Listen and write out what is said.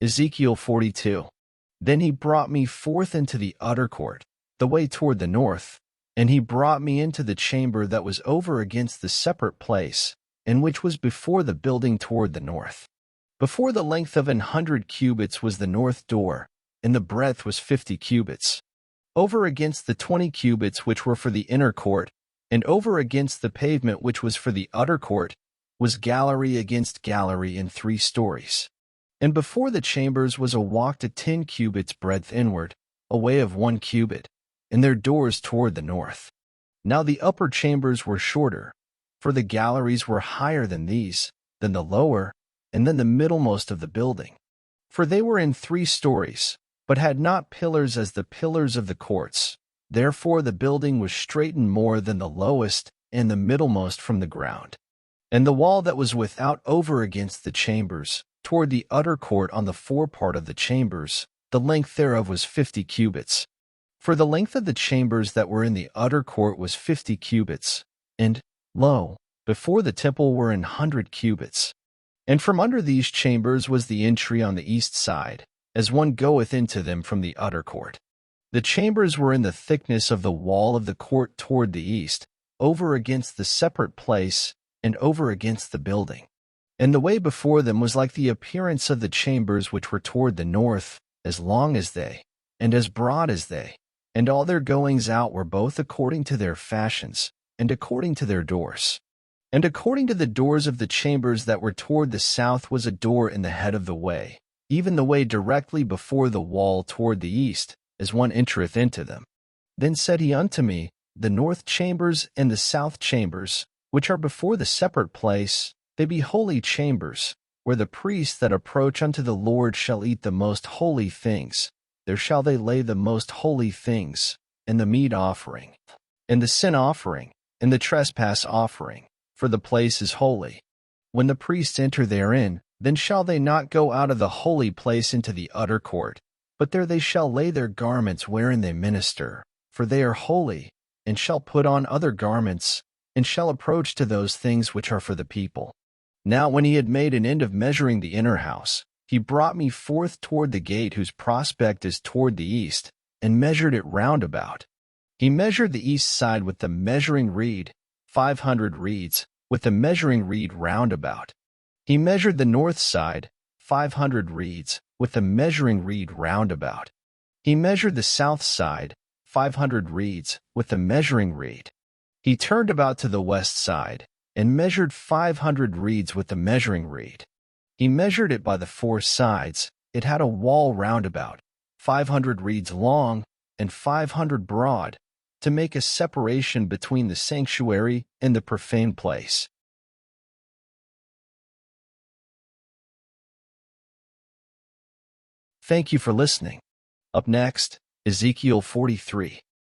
Ezekiel 42. Then he brought me forth into the utter court, the way toward the north, and he brought me into the chamber that was over against the separate place, and which was before the building toward the north. Before the length of 100 cubits was the north door, and the breadth was 50 cubits. Over against the 20 cubits which were for the inner court, and over against the pavement which was for the utter court, was gallery against gallery in 3 stories. And before the chambers was a walk to 10 cubits breadth inward, a way of 1 cubit, and their doors toward the north. Now the upper chambers were shorter, for the galleries were higher than these, than the lower, and than the middlemost of the building. For they were in 3 stories, but had not pillars as the pillars of the courts. Therefore the building was straitened more than the lowest and the middlemost from the ground. And the wall that was without over against the chambers, toward the utter court on the forepart of the chambers, the length thereof was 50 cubits. For the length of the chambers that were in the utter court was 50 cubits, and, lo, before the temple were 100 cubits. And from under these chambers was the entry on the east side, as one goeth into them from the utter court. The chambers were in the thickness of the wall of the court toward the east, over against the separate place, and over against the building. And the way before them was like the appearance of the chambers which were toward the north, as long as they, and as broad as they, and all their goings out were both according to their fashions, and according to their doors. And according to the doors of the chambers that were toward the south was a door in the head of the way, even the way directly before the wall toward the east, as one entereth into them. Then said he unto me, The north chambers and the south chambers, which are before the separate place, they be holy chambers, where the priests that approach unto the Lord shall eat the most holy things. There shall they lay the most holy things, and the meat offering, and the sin offering, and the trespass offering, for the place is holy. When the priests enter therein, then shall they not go out of the holy place into the utter court, but there they shall lay their garments wherein they minister, for they are holy, and shall put on other garments, and shall approach to those things which are for the people. Now when he had made an end of measuring the inner house, he brought me forth toward the gate whose prospect is toward the east, and measured it round about. He measured the east side with the measuring reed, 500 reeds, with the measuring reed round about. He measured the north side, 500 reeds, with the measuring reed round about. He measured the south side, 500 reeds, with the measuring reed. He turned about to the west side, and measured 500 reeds with the measuring reed. He measured it by the 4 sides. It had a wall round about, 500 reeds long, and 500 broad, to make a separation between the sanctuary and the profane place. Thank you for listening. Up next, Ezekiel 43.